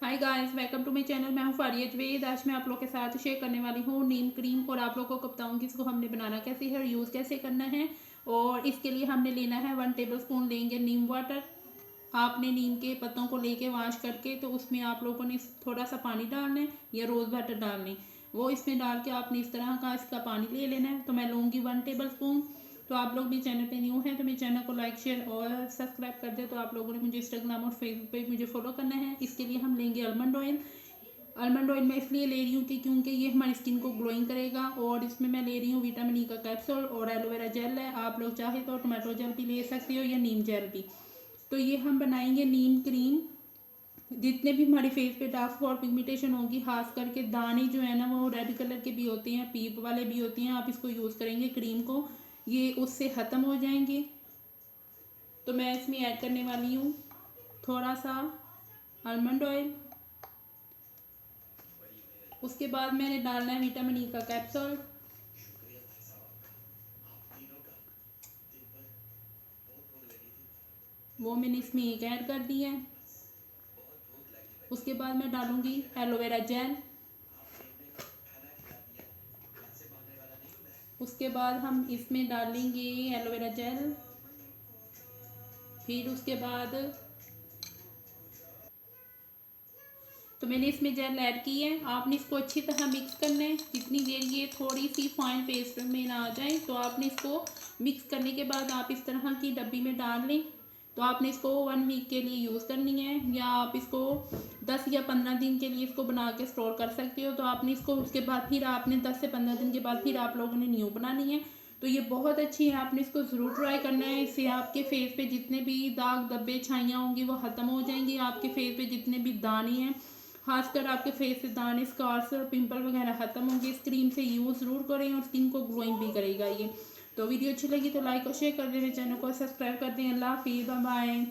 Hi guys, welcome to my channel. मैं हूं फारिया जवेद। आज मैं आप लोग के साथ शेयर करने वाली हूं नीम क्रीम और आप लोगों को बताऊंगी इसको हमने बनाना कैसे है और यूज़ कैसे करना है। और इसके लिए हमने लेना है 1 टेबल स्पून लेंगे नीम वाटर। आपने नीम के पत्तों को लेके वॉश करके तो उसमें आप लोगों ने थोड़ा सा पानी डालना है या रोज़ वाटर डालना है। वो इसमें डाल के आपने इस तरह का इसका पानी ले लेना है। तो मैं लूँगी 1 टेबल स्पून। तो आप लोग मेरे चैनल पे न्यू हैं तो मेरे चैनल को लाइक शेयर और सब्सक्राइब कर दे। तो आप लोगों ने मुझे इंस्टाग्राम और फेसबुक पे मुझे फॉलो करना है। इसके लिए हम लेंगे आलमंड ऑयल। आलमंड ऑयल मैं इसलिए ले रही हूँ कि क्योंकि ये हमारी स्किन को ग्लोइंग करेगा। और इसमें मैं ले रही हूँ विटामिन ई का कैप्सूल और एलोवेरा जेल है। आप लोग चाहे तो टोमेटो जेल भी ले सकते हो या नीम जेल भी। तो ये हम बनाएंगे नीम क्रीम। जितने भी हमारी फेस पे डार्क स्पॉट पिगमेंटेशन होगी, खास करके दाने जो है ना वो रेड कलर के भी होते हैं, पीप वाले भी होते हैं, आप इसको यूज़ करेंगे क्रीम को, ये उससे ख़त्म हो जाएंगे। तो मैं इसमें ऐड करने वाली हूँ थोड़ा सा आलमंड ऑयल। उसके बाद मैंने डालना है विटामिन ई का कैप्सूल। वो मैंने इसमें एक ऐड कर दी है। उसके बाद मैं डालूंगी एलोवेरा जेल। उसके बाद हम इसमें डालेंगे एलोवेरा जेल। फिर उसके बाद तो मैंने इसमें जेल ऐड की है। आपने इसको अच्छी तरह मिक्स करना है। जितनी देर ये थोड़ी सी फाइन पेस्ट में ना आ जाए तो आपने इसको मिक्स करने के बाद आप इस तरह की डब्बी में डाल लें। तो आपने इसको 1 वीक के लिए यूज़ करनी है या आप इसको 10 या 15 दिन के लिए इसको बना के स्टोर कर सकते हो। तो आपने इसको उसके बाद फिर आपने 10 से 15 दिन के बाद फिर आप लोगों ने न्यू बनानी है। तो ये बहुत अच्छी है, आपने इसको ज़रूर ट्राई करना है। इससे आपके फेस पे जितने भी दाग धब्बे छाइयाँ होंगी वो ख़त्म हो जाएंगी। आपके फेस पे जितने भी दाने हैं, खासकर आपके फेस से दाने, स्कार्स और पिंपल वगैरह खत्म होंगे। इस क्रीम से यूज़ ज़रूर करें और स्किन को ग्लोइंग भी करेगा ये। तो वीडियो अच्छी लगी तो लाइक और शेयर कर दें, चैनल को सब्सक्राइब कर दें। अल्लाह हाफिज़, बाय बाय।